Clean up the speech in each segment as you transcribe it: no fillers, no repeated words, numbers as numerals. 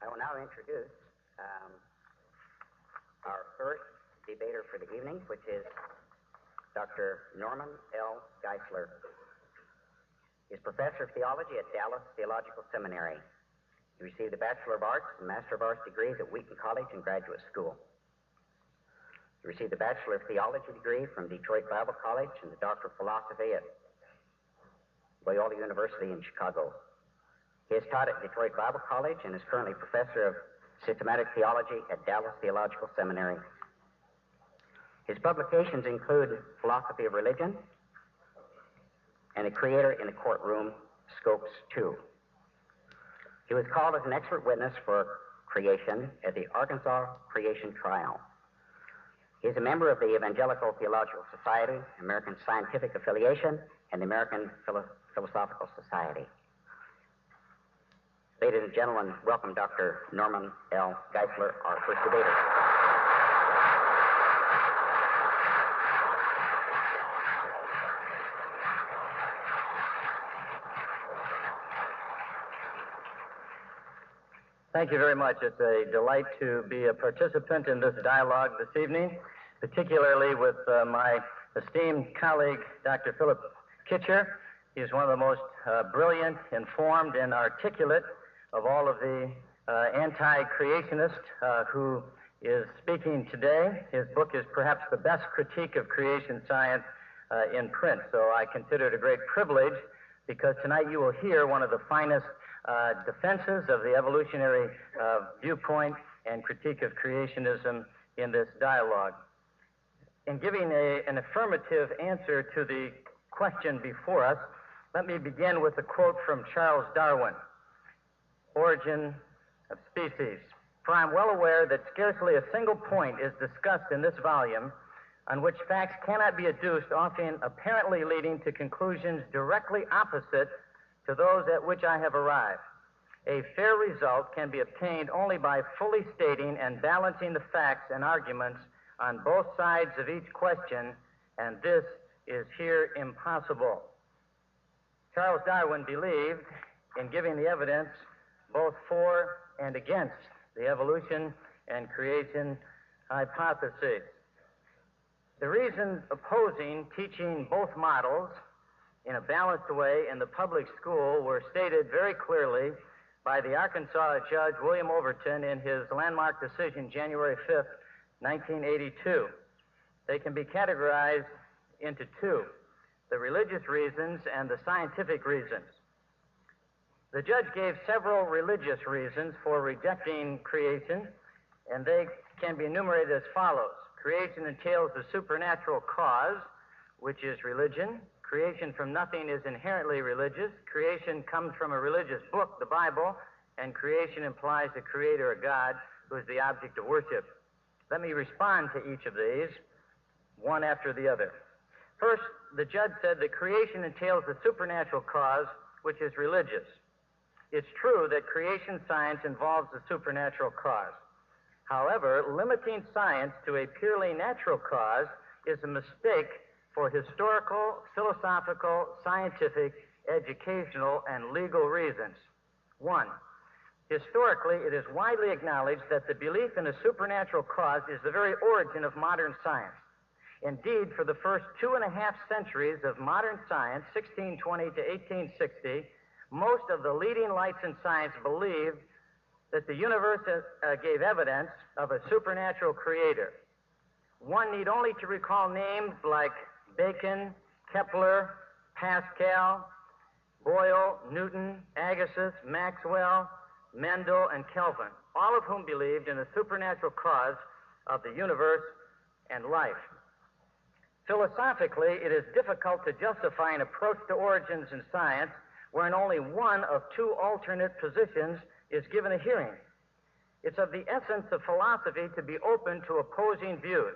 I will now introduce our first debater for the evening, which is Dr. Norman L. Geisler. He's professor of theology at Dallas Theological Seminary. He received a Bachelor of Arts and Master of Arts degrees at Wheaton College and Graduate School. He received a Bachelor of Theology degree from Detroit Bible College and the Doctor of Philosophy at Loyola University in Chicago. He has taught at Detroit Bible College and is currently professor of systematic theology at Dallas Theological Seminary. His publications include Philosophy of Religion and A Creator in the Courtroom, Scopes 2. He was called as an expert witness for creation at the Arkansas Creation Trial. He is a member of the Evangelical Theological Society, American Scientific Affiliation, and the American Philosophical Society. Ladies and gentlemen, welcome Dr. Norman L. Geisler, our first debater. Thank you very much. It's a delight to be a participant in this dialogue this evening, particularly with my esteemed colleague, Dr. Philip Kitche. He is one of the most brilliant, informed, and articulate of all of the anti-creationists who is speaking today. His book is perhaps the best critique of creation science in print, so I consider it a great privilege because tonight you will hear one of the finest defenses of the evolutionary viewpoint and critique of creationism in this dialogue. In giving an affirmative answer to the question before us, let me begin with a quote from Charles Darwin, Origin of Species. For I am well aware that scarcely a single point is discussed in this volume on which facts cannot be adduced, often apparently leading to conclusions directly opposite to those at which I have arrived. A fair result can be obtained only by fully stating and balancing the facts and arguments on both sides of each question, and this is here impossible. Charles Darwin believed in giving the evidence both for and against the evolution and creation hypotheses. The reasons opposing teaching both models in a balanced way in the public school were stated very clearly by the Arkansas judge William Overton in his landmark decision January 5th, 1982. They can be categorized into two: the religious reasons and the scientific reasons. The judge gave several religious reasons for rejecting creation, and they can be enumerated as follows. Creation entails the supernatural cause, which is religion. Creation from nothing is inherently religious. Creation comes from a religious book, the Bible, and creation implies a creator, a God, who is the object of worship. Let me respond to each of these, one after the other. First, the judge said that creation entails the supernatural cause, which is religious. It's true that creation science involves the supernatural cause. However, limiting science to a purely natural cause is a mistake for historical, philosophical, scientific, educational, and legal reasons. One, historically, it is widely acknowledged that the belief in a supernatural cause is the very origin of modern science. Indeed, for the first 2.5 centuries of modern science, 1620 to 1860, most of the leading lights in science believed that the universe gave evidence of a supernatural creator. One need only to recall names like Bacon, Kepler, Pascal, Boyle, Newton, Agassiz, Maxwell, Mendel, and Kelvin, all of whom believed in the supernatural cause of the universe and life. Philosophically, it is difficult to justify an approach to origins in science wherein only one of two alternate positions is given a hearing. It's of the essence of philosophy to be open to opposing views.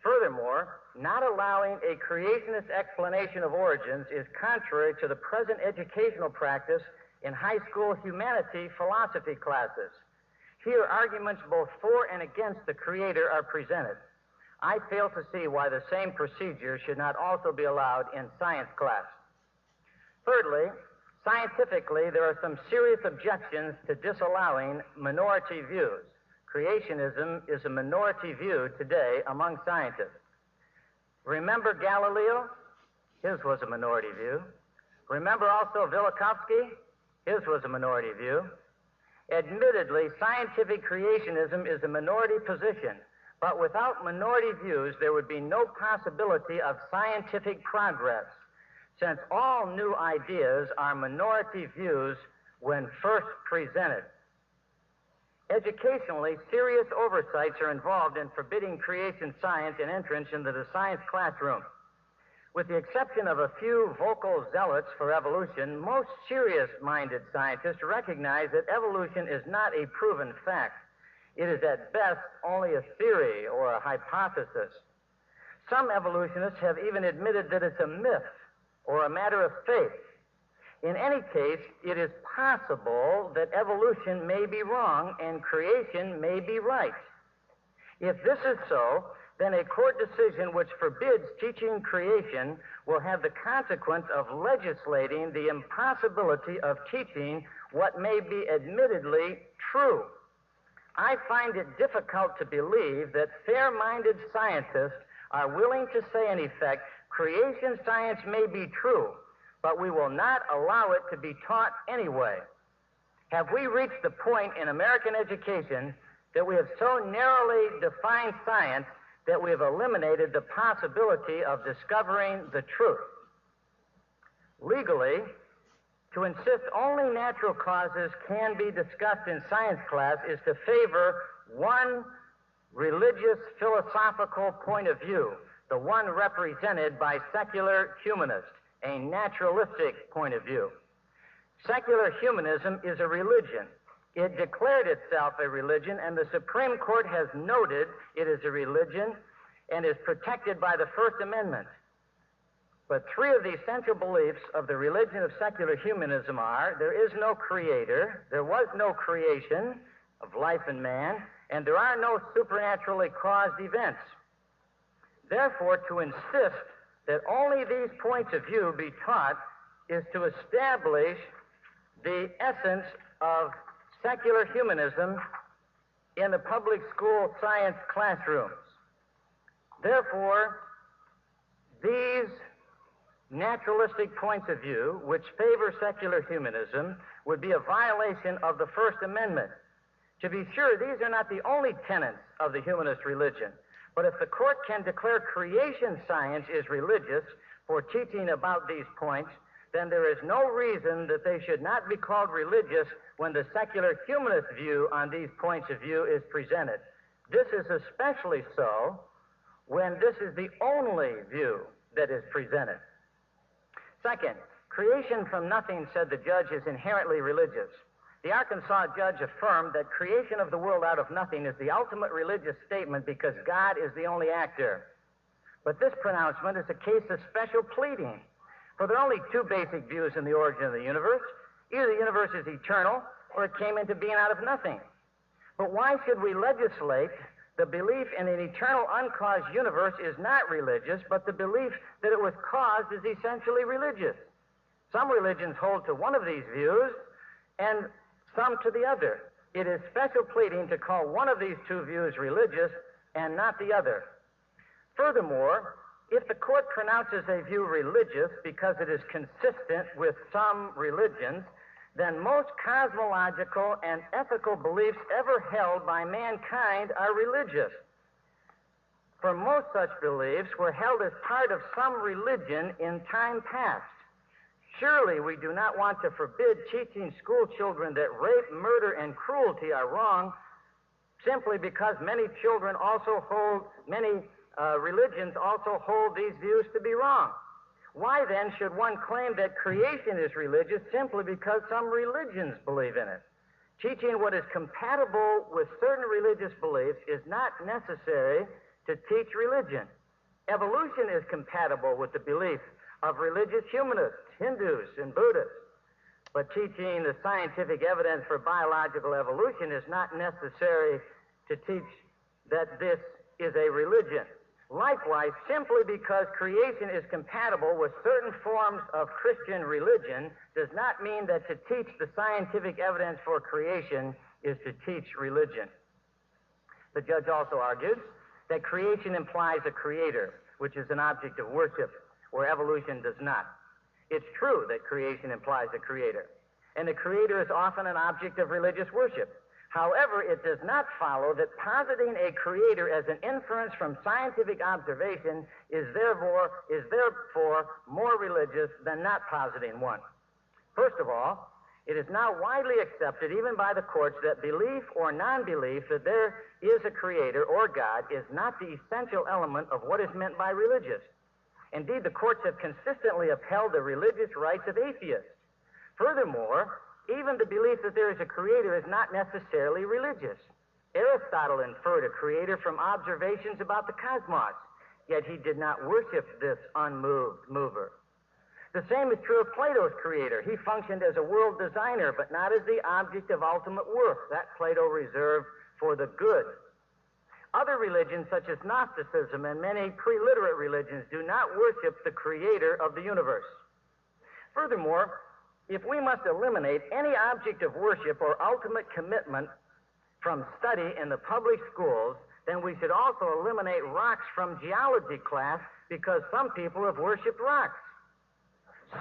Furthermore, not allowing a creationist explanation of origins is contrary to the present educational practice in high school humanity philosophy classes. Here, arguments both for and against the Creator are presented. I fail to see why the same procedure should not also be allowed in science class. Thirdly, Scientifically, there are some serious objections to disallowing minority views. Creationism is a minority view today among scientists. Remember Galileo? His was a minority view. Remember also Velikovsky? His was a minority view. Admittedly, scientific creationism is a minority position, but without minority views, there would be no possibility of scientific progress, since all new ideas are minority views when first presented. Educationally, serious oversights are involved in forbidding creation science and entrance into the science classroom. With the exception of a few vocal zealots for evolution, most serious-minded scientists recognize that evolution is not a proven fact. It is at best only a theory or a hypothesis. Some evolutionists have even admitted that it's a myth or a matter of faith. In any case, it is possible that evolution may be wrong and creation may be right. If this is so, then a court decision which forbids teaching creation will have the consequence of legislating the impossibility of teaching what may be admittedly true. I find it difficult to believe that fair-minded scientists are willing to say, in effect, creation science may be true, but we will not allow it to be taught anyway. Have we reached the point in American education that we have so narrowly defined science that we have eliminated the possibility of discovering the truth? Legally, to insist only natural causes can be discussed in science class is to favor one religious philosophical point of view, the one represented by secular humanists, a naturalistic point of view. Secular humanism is a religion. It declared itself a religion, and the Supreme Court has noted it is a religion and is protected by the First Amendment. But three of the essential beliefs of the religion of secular humanism are: there is no creator, there was no creation of life and man, and there are no supernaturally caused events. Therefore, to insist that only these points of view be taught is to establish the essence of secular humanism in the public school science classrooms. Therefore, these naturalistic points of view, which favor secular humanism, would be a violation of the First Amendment. To be sure, these are not the only tenets of the humanist religion, but if the court can declare creation science is religious for teaching about these points, then there is no reason that they should not be called religious when the secular humanist view on these points of view is presented. This is especially so when this is the only view that is presented. Second, creation from nothing, said the judge, is inherently religious. The Arkansas judge affirmed that creation of the world out of nothing is the ultimate religious statement because God is the only actor. But this pronouncement is a case of special pleading, for there are only two basic views in the origin of the universe. Either the universe is eternal or it came into being out of nothing. But why should we legislate the belief in an eternal uncaused universe is not religious, but the belief that it was caused is essentially religious? Some religions hold to one of these views and some to the other. It is special pleading to call one of these two views religious and not the other. Furthermore, if the court pronounces a view religious because it is consistent with some religions, then most cosmological and ethical beliefs ever held by mankind are religious. For most such beliefs were held as part of some religion in time past. Surely we do not want to forbid teaching school children that rape, murder, and cruelty are wrong simply because many religions also hold these views to be wrong. Why then should one claim that creation is religious simply because some religions believe in it? Teaching what is compatible with certain religious beliefs is not necessary to teach religion. Evolution is compatible with the belief of religious humanists, Hindus, and Buddhists. But teaching the scientific evidence for biological evolution is not necessary to teach that this is a religion. Likewise, simply because creation is compatible with certain forms of Christian religion does not mean that to teach the scientific evidence for creation is to teach religion. The judge also argued that creation implies a creator, which is an object of worship, where evolution does not. It's true that creation implies a creator, and the creator is often an object of religious worship. However, it does not follow that positing a creator as an inference from scientific observation is therefore more religious than not positing one. First of all, it is now widely accepted, even by the courts, that belief or non-belief that there is a creator or God is not the essential element of what is meant by religious. Indeed, the courts have consistently upheld the religious rights of atheists. Furthermore, even the belief that there is a creator is not necessarily religious. Aristotle inferred a creator from observations about the cosmos, yet he did not worship this unmoved mover. The same is true of Plato's creator. He functioned as a world designer, but not as the object of ultimate worth. That Plato reserved for the good. Other religions, such as Gnosticism and many pre-literate religions, do not worship the creator of the universe. Furthermore, if we must eliminate any object of worship or ultimate commitment from study in the public schools, then we should also eliminate rocks from geology class, because some people have worshipped rocks.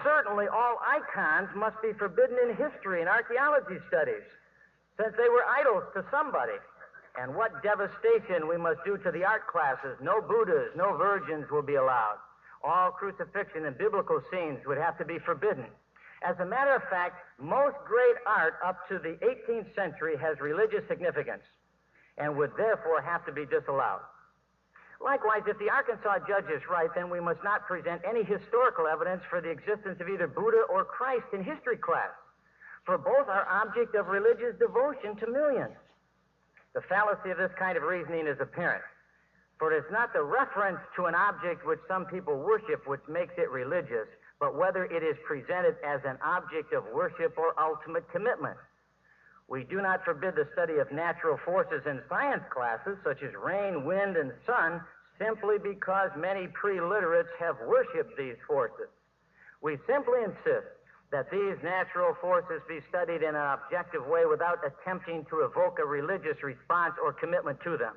Certainly all icons must be forbidden in history and archaeology studies, since they were idols to somebody. And what devastation we must do to the art classes. No Buddhas, no virgins will be allowed. All crucifixion and biblical scenes would have to be forbidden. As a matter of fact, most great art up to the 18th century has religious significance and would therefore have to be disallowed. Likewise, if the Arkansas judge is right, then we must not present any historical evidence for the existence of either Buddha or Christ in history class, for both are object of religious devotion to millions. The fallacy of this kind of reasoning is apparent, for it is not the reference to an object which some people worship which makes it religious, but whether it is presented as an object of worship or ultimate commitment. We do not forbid the study of natural forces in science classes, such as rain, wind, and sun, simply because many pre-literates have worshipped these forces. We simply insist that these natural forces be studied in an objective way without attempting to evoke a religious response or commitment to them.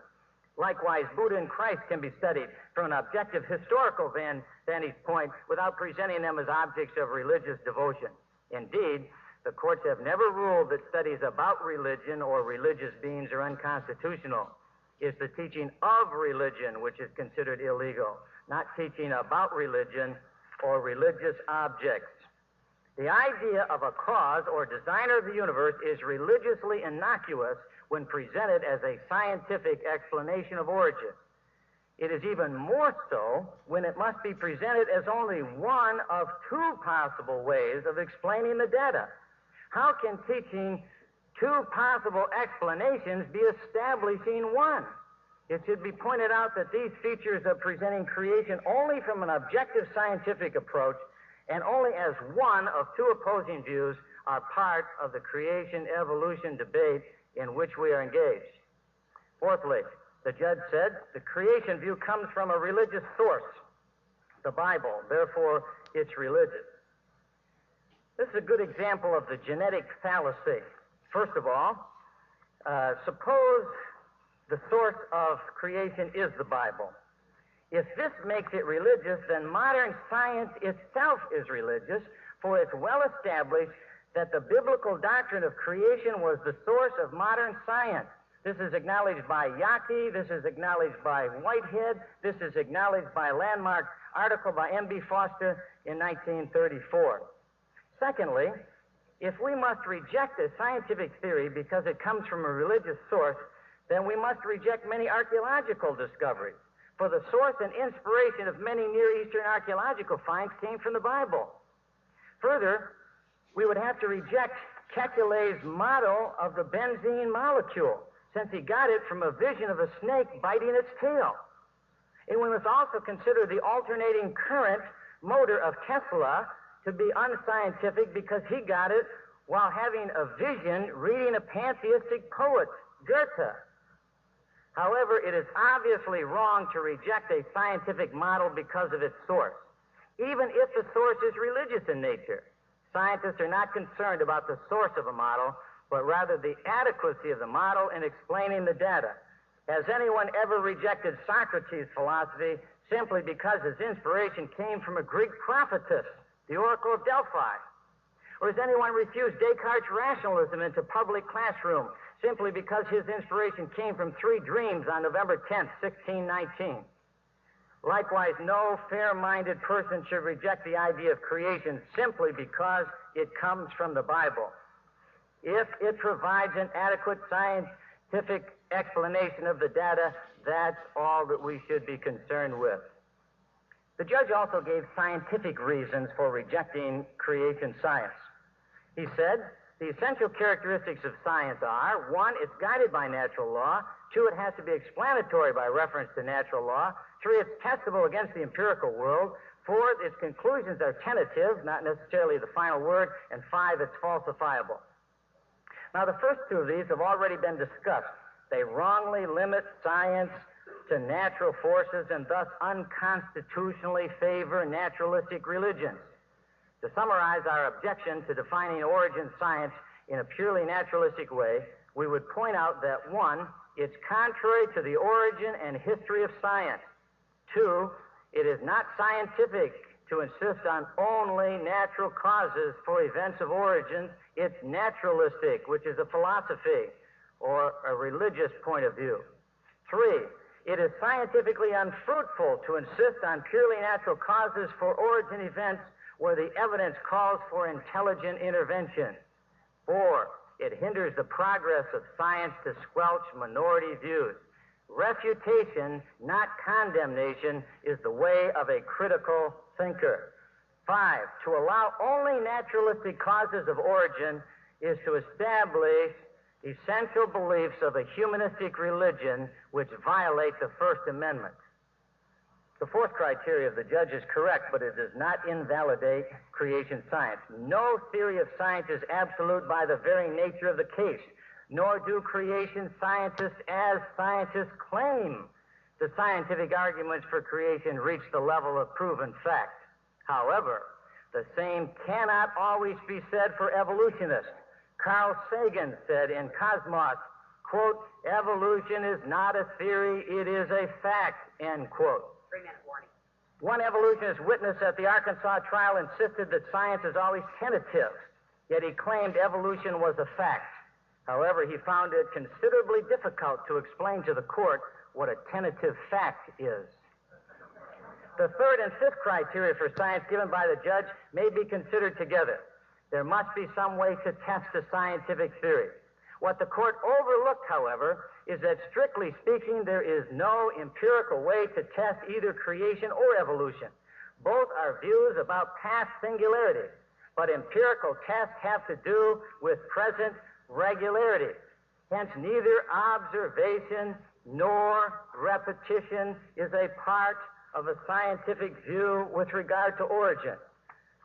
Likewise, Buddha and Christ can be studied from an objective historical vantage point without presenting them as objects of religious devotion. Indeed, the courts have never ruled that studies about religion or religious beings are unconstitutional. It's the teaching of religion which is considered illegal, not teaching about religion or religious objects. The idea of a cause or designer of the universe is religiously innocuous when presented as a scientific explanation of origin. It is even more so when it must be presented as only one of two possible ways of explaining the data. How can teaching two possible explanations be establishing one? It should be pointed out that these features of presenting creation only from an objective scientific approach and only as one of two opposing views are part of the creation-evolution debate in which we are engaged. Fourthly, the judge said the creation view comes from a religious source, the Bible. Therefore, it's religious. This is a good example of the genetic fallacy. First of all, suppose the source of creation is the Bible. If this makes it religious, then modern science itself is religious, for it's well established that the biblical doctrine of creation was the source of modern science. This is acknowledged by Yockey, this is acknowledged by Whitehead, this is acknowledged by a landmark article by M.B. Foster in 1934. Secondly, if we must reject a scientific theory because it comes from a religious source, then we must reject many archaeological discoveries. For the source and inspiration of many Near Eastern archaeological finds came from the Bible. Further, we would have to reject Kekule's model of the benzene molecule, since he got it from a vision of a snake biting its tail. And we must also consider the alternating current motor of Tesla to be unscientific because he got it while having a vision reading a pantheistic poet, Goethe. However, it is obviously wrong to reject a scientific model because of its source, even if the source is religious in nature. Scientists are not concerned about the source of a model, but rather the adequacy of the model in explaining the data. Has anyone ever rejected Socrates' philosophy simply because his inspiration came from a Greek prophetess, the Oracle of Delphi? Or has anyone refused Descartes' rationalism into public classroom simply because his inspiration came from 3 dreams on November 10th, 1619? Likewise, no fair-minded person should reject the idea of creation simply because it comes from the Bible. If it provides an adequate scientific explanation of the data, that's all that we should be concerned with. The judge also gave scientific reasons for rejecting creation science. He said, the essential characteristics of science are, 1, it's guided by natural law. 2, it has to be explanatory by reference to natural law. 3, it's testable against the empirical world. 4, its conclusions are tentative, not necessarily the final word. And 5, it's falsifiable. Now, the first 2 of these have already been discussed. They wrongly limit science to natural forces and thus unconstitutionally favor naturalistic religions. To summarize our objection to defining origin science in a purely naturalistic way, we would point out that 1, it's contrary to the origin and history of science. 2, it is not scientific to insist on only natural causes for events of origins. It's naturalistic, which is a philosophy or a religious point of view. 3, it is scientifically unfruitful to insist on purely natural causes for origin events where the evidence calls for intelligent intervention. 4, it hinders the progress of science to squelch minority views. Refutation, not condemnation, is the way of a critical thinker. 5, to allow only naturalistic causes of origin is to establish essential beliefs of a humanistic religion which violate the First Amendment. The 4th criteria of the judge is correct, but it does not invalidate creation science. No theory of science is absolute by the very nature of the case, nor do creation scientists, as scientists, claim the scientific arguments for creation reach the level of proven fact. However, the same cannot always be said for evolutionists. Carl Sagan said in Cosmos, quote, evolution is not a theory, it is a fact, end quote. 3-minute warning. One evolutionist witness at the Arkansas trial insisted that science is always tentative, yet he claimed evolution was a fact. However, he found it considerably difficult to explain to the court what a tentative fact is. The 3rd and 5th criteria for science given by the judge may be considered together. There must be some way to test a scientific theory. What the court overlooked, however, is that strictly speaking, there is no empirical way to test either creation or evolution. Both are views about past singularity, but empirical tests have to do with present regularity. Hence, neither observation nor repetition is a part of a scientific view with regard to origin.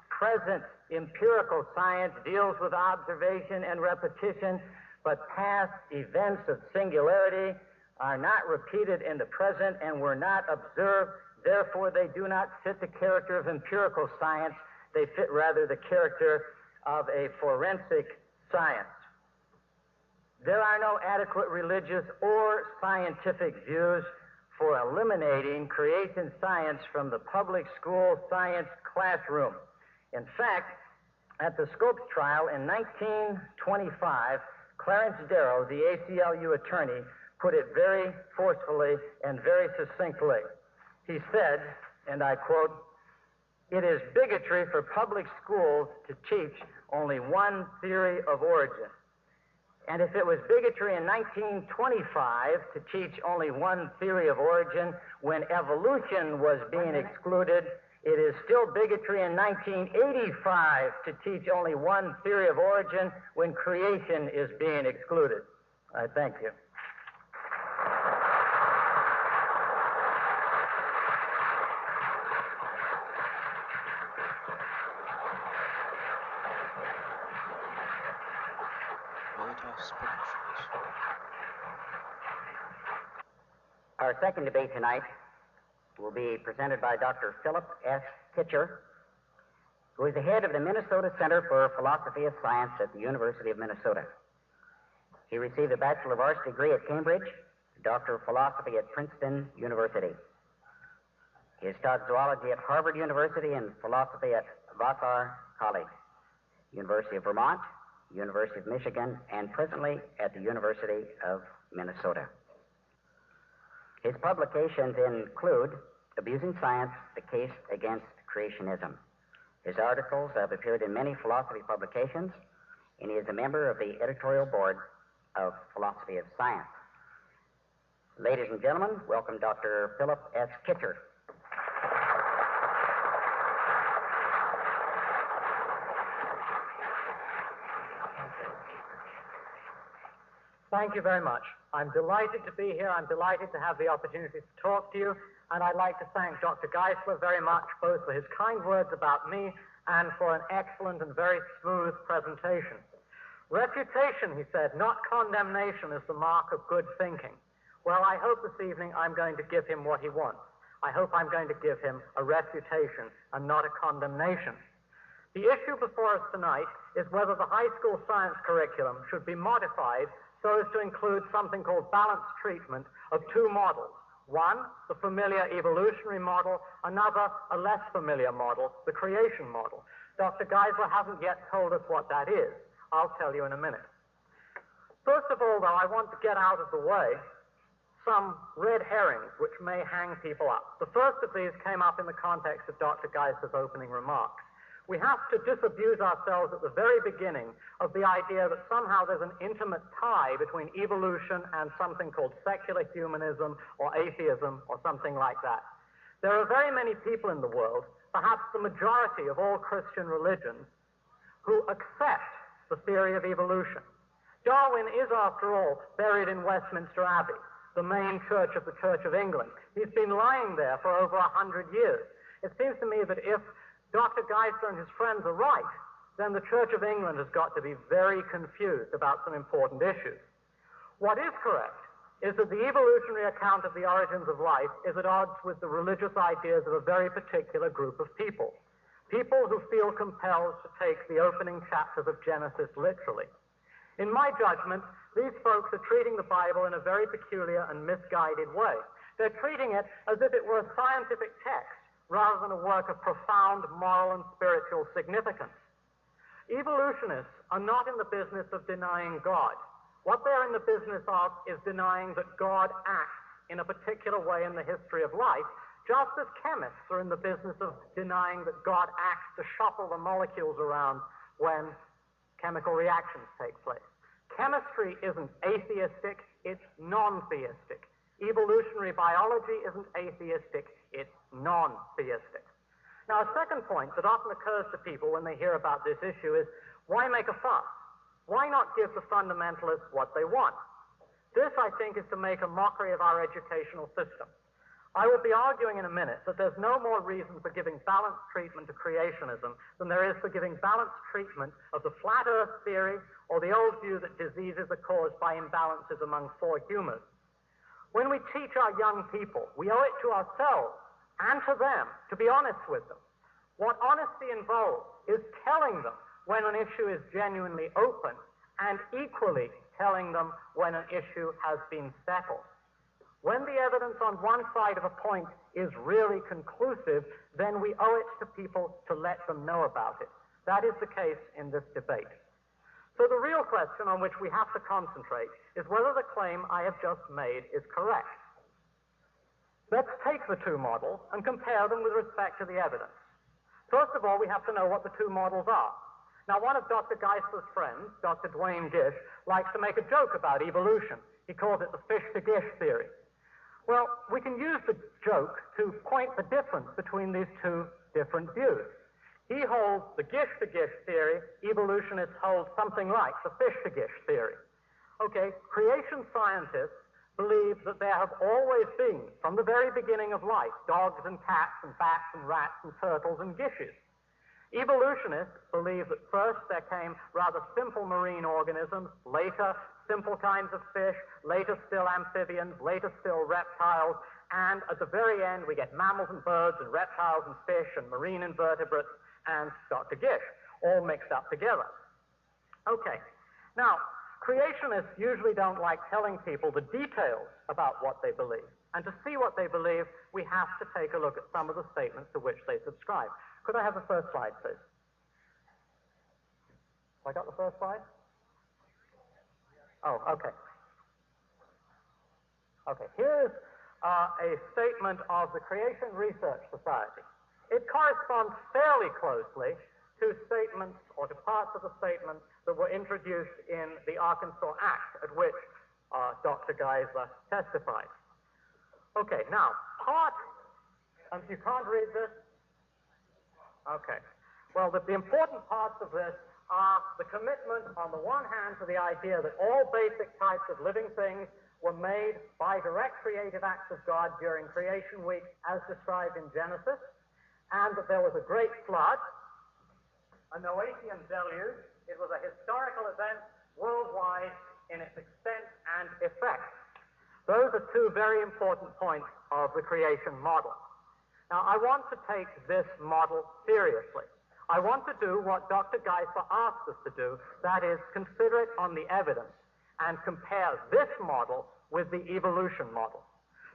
Present empirical science deals with observation and repetition, but past events of singularity are not repeated in the present and were not observed. Therefore, they do not fit the character of empirical science. They fit rather the character of a forensic science. There are no adequate religious or scientific views for eliminating creation science from the public school science classroom. In fact, at the Scopes trial in 1925, Clarence Darrow, the ACLU attorney, put it very forcefully and very succinctly. He said, and I quote, "It is bigotry for public schools to teach only one theory of origin. And if it was bigotry in 1925 to teach only one theory of origin when evolution was being excluded, it is still bigotry in 1985 to teach only one theory of origin when creation is being excluded." I thank you. Our second debate tonight will be presented by Dr. Philip S. Kitche, who is the head of the Minnesota Center for Philosophy of Science at the University of Minnesota. He received a Bachelor of Arts degree at Cambridge, a Doctor of Philosophy at Princeton University. He has taught zoology at Harvard University and philosophy at Vassar College, University of Vermont, University of Michigan, and presently at the University of Minnesota. His publications include Abusing Science, The Case Against Creationism. His articles have appeared in many philosophy publications, and he is a member of the editorial board of Philosophy of Science. Ladies and gentlemen, welcome Dr. Philip S. Kitche. Thank you very much. I'm delighted to be here. I'm delighted to have the opportunity to talk to you. And I'd like to thank Dr. Geisler very much, both for his kind words about me and for an excellent and very smooth presentation. Refutation, he said, not condemnation, is the mark of good thinking. Well, I hope this evening I'm going to give him what he wants. I hope I'm going to give him a refutation and not a condemnation. The issue before us tonight is whether the high school science curriculum should be modified so as to include something called balanced treatment of two models. One, the familiar evolutionary model, another, a less familiar model, the creation model. Dr. Geisler hasn't yet told us what that is. I'll tell you in a minute. First of all, though, I want to get out of the way some red herrings which may hang people up. The first of these came up in the context of Dr. Geisler's opening remarks. We have to disabuse ourselves at the very beginning of the idea that somehow there's an intimate tie between evolution and something called secular humanism or atheism or something like that. There are very many people in the world, perhaps the majority of all Christian religions, who accept the theory of evolution. Darwin is, after all, buried in Westminster Abbey, the main church of the Church of England. He's been lying there for over 100 years. It seems to me that if Dr. Geisler and his friends are right, then the Church of England has got to be very confused about some important issues. What is correct is that the evolutionary account of the origins of life is at odds with the religious ideas of a very particular group of people. People who feel compelled to take the opening chapters of Genesis literally. In my judgment, these folks are treating the Bible in a very peculiar and misguided way. They're treating it as if it were a scientific text, rather than a work of profound moral and spiritual significance. Evolutionists are not in the business of denying God. What they're in the business of is denying that God acts in a particular way in the history of life, just as chemists are in the business of denying that God acts to shuffle the molecules around when chemical reactions take place. Chemistry isn't atheistic, it's non-theistic. Evolutionary biology isn't atheistic, it's non-theistic. Now, a second point that often occurs to people when they hear about this issue is, why make a fuss? Why not give the fundamentalists what they want? This, I think, is to make a mockery of our educational system. I will be arguing in a minute that there's no more reason for giving balanced treatment to creationism than there is for giving balanced treatment of the flat earth theory or the old view that diseases are caused by imbalances among four humors. When we teach our young people, we owe it to ourselves and to them to be honest with them. What honesty involves is telling them when an issue is genuinely open and equally telling them when an issue has been settled. When the evidence on one side of a point is really conclusive, then we owe it to people to let them know about it. That is the case in this debate. So the real question on which we have to concentrate is whether the claim I have just made is correct. Let's take the two models and compare them with respect to the evidence. First of all, we have to know what the two models are. Now, one of Dr. Geisler's friends, Dr. Duane Gish, likes to make a joke about evolution. He calls it the fish-to-gish theory. Well, we can use the joke to point the difference between these two different views. He holds the gish-to-gish theory, evolutionists hold something like the fish-to-gish theory. Okay, creation scientists believe that there have always been, from the very beginning of life, dogs and cats and bats and rats and turtles and gishes. Evolutionists believe that first there came rather simple marine organisms, later simple kinds of fish, later still amphibians, later still reptiles, and at the very end we get mammals and birds and reptiles and fish and marine invertebrates and Dr. Gish, all mixed up together. Okay, now, creationists usually don't like telling people the details about what they believe. And to see what they believe, we have to take a look at some of the statements to which they subscribe. Could I have the first slide, please? Have I got the first slide? Oh, okay. Okay, here's a statement of the Creation Research Society. It corresponds fairly closely to statements or to parts of the statement that were introduced in the Arkansas Act, at which Dr. Geisler testified. Okay, now, you can't read this? Okay. Well, the important parts of this are the commitment, on the one hand, to the idea that all basic types of living things were made by direct creative acts of God during creation week, as described in Genesis, and that there was a great flood, a Noachian deluge. It was a historical event worldwide in its extent and effect. Those are two very important points of the creation model. Now, I want to take this model seriously. I want to do what Dr. Geisler asked us to do, that is, consider it on the evidence and compare this model with the evolution model.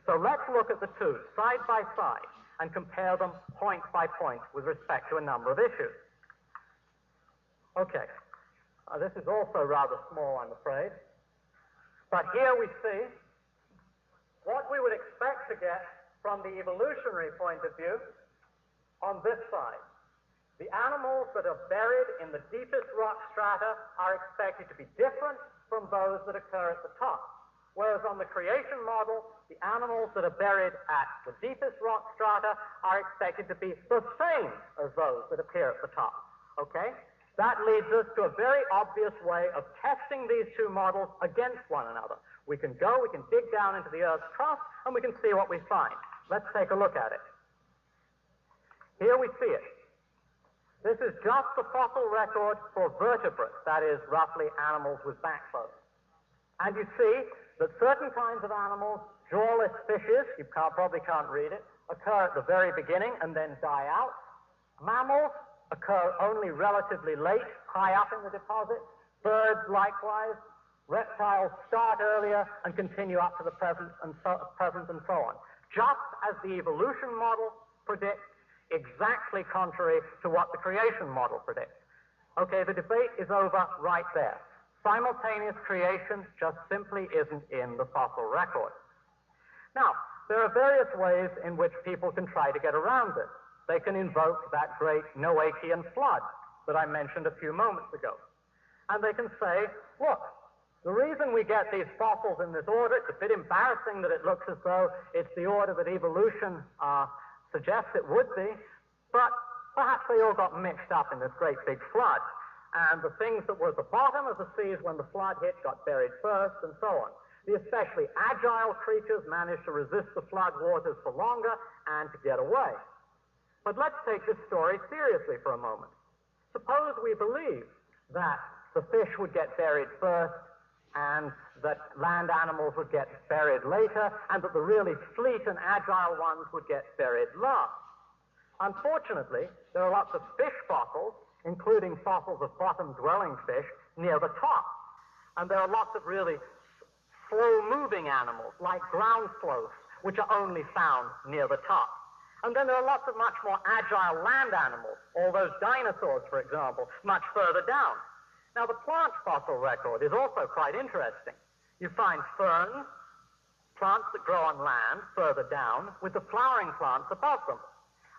So let's look at the two side by side and compare them point by point with respect to a number of issues. Okay, this is also rather small, I'm afraid. But here we see what we would expect to get from the evolutionary point of view on this side. The animals that are buried in the deepest rock strata are expected to be different from those that occur at the top. Whereas on the creation model, the animals that are buried at the deepest rock strata are expected to be the same as those that appear at the top. Okay? That leads us to a very obvious way of testing these two models against one another. We can dig down into the Earth's crust, and we can see what we find. Let's take a look at it. Here we see it. This is just the fossil record for vertebrates, that is, roughly animals with backbones. And you see that certain kinds of animals, jawless fishes, you probably can't read it, occur at the very beginning and then die out. Mammals occur only relatively late, high up in the deposit. Birds, likewise. Reptiles start earlier and continue up to the present and so on. Just as the evolution model predicts, exactly contrary to what the creation model predicts. Okay, the debate is over right there. Simultaneous creation just simply isn't in the fossil record. Now, there are various ways in which people can try to get around this. They can invoke that great Noachian flood that I mentioned a few moments ago. And they can say, look, the reason we get these fossils in this order, it's a bit embarrassing that it looks as though it's the order that evolution suggests it would be, but perhaps they all got mixed up in this great big flood. And the things that were at the bottom of the seas when the flood hit got buried first, and so on. The especially agile creatures managed to resist the flood waters for longer and to get away. But let's take this story seriously for a moment. Suppose we believe that the fish would get buried first and that land animals would get buried later and that the really fleet and agile ones would get buried last. Unfortunately, there are lots of fish fossils, including fossils of bottom-dwelling fish, near the top. And there are lots of really slow-moving animals, like ground sloths, which are only found near the top. And then there are lots of much more agile land animals, all those dinosaurs, for example, much further down. Now, the plant fossil record is also quite interesting. You find ferns, plants that grow on land, further down, with the flowering plants above them.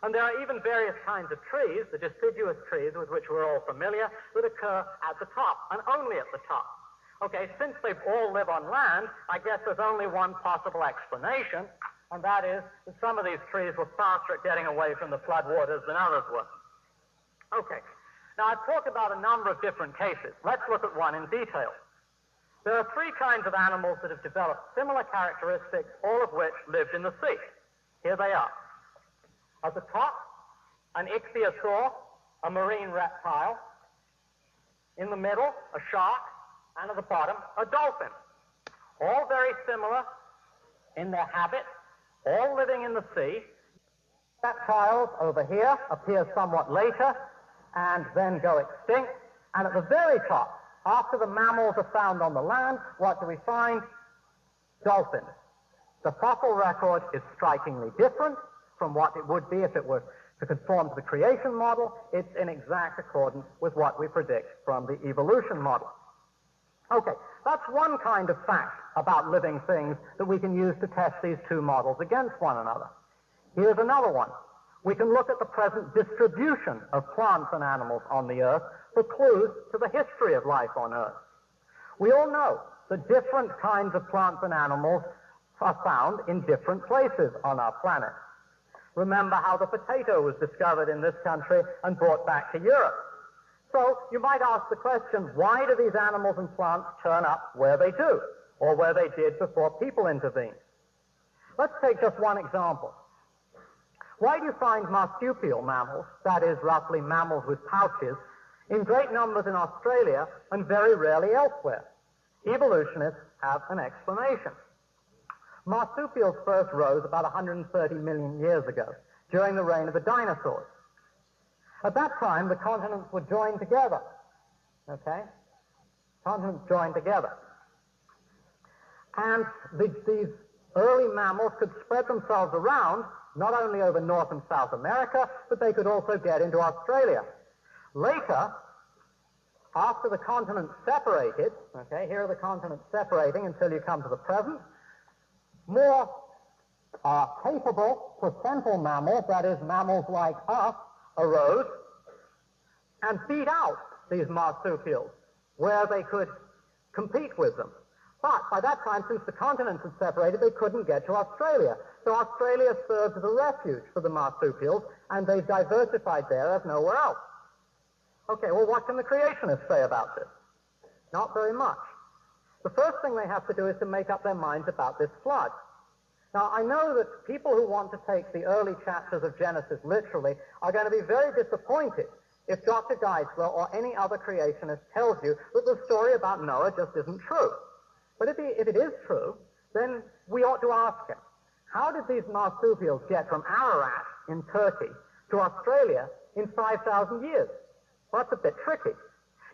And there are even various kinds of trees, the deciduous trees with which we're all familiar, that occur at the top, and only at the top. Okay, since they all live on land, I guess there's only one possible explanation, and that is that some of these trees were faster at getting away from the floodwaters than others were. Okay, now I've talked about a number of different cases. Let's look at one in detail. There are three kinds of animals that have developed similar characteristics, all of which lived in the sea. Here they are. At the top, an ichthyosaur, a marine reptile. In the middle, a shark. and at the bottom, a dolphin. All very similar in their habits, all living in the sea. Reptiles over here appear somewhat later and then go extinct. And at the very top, after the mammals are found on the land, what do we find? Dolphins. The fossil record is strikingly different from what it would be if it were to conform to the creation model. It's in exact accordance with what we predict from the evolution model. Okay, that's one kind of fact about living things that we can use to test these two models against one another. Here's another one. We can look at the present distribution of plants and animals on the Earth for clues to the history of life on Earth. We all know that different kinds of plants and animals are found in different places on our planet. Remember how the potato was discovered in this country and brought back to Europe. So you might ask the question, why do these animals and plants turn up where they do, or where they did before people intervened? Let's take just one example. Why do you find marsupial mammals, that is, roughly mammals with pouches, in great numbers in Australia and very rarely elsewhere? Evolutionists have an explanation. Marsupials first rose about 130 million years ago, during the reign of the dinosaurs. At that time, the continents were joined together. Okay? Continents joined together. And these early mammals could spread themselves around, not only over North and South America, but they could also get into Australia. Later, after the continents separated, okay, here are the continents separating until you come to the present, more capable placental mammals, that is, mammals like us, arose and beat out these marsupials where they could compete with them. But by that time, since the continents had separated, they couldn't get to Australia. So Australia served as a refuge for the marsupials, and they've diversified there as nowhere else. Okay, well, what can the creationists say about this? Not very much. The first thing they have to do is to make up their minds about this flood. Now, I know that people who want to take the early chapters of Genesis literally are going to be very disappointed if Dr. Geisler or any other creationist tells you that the story about Noah just isn't true. But if it is true, then we ought to ask him, how did these marsupials get from Ararat in Turkey to Australia in 5,000 years? Well, that's a bit tricky.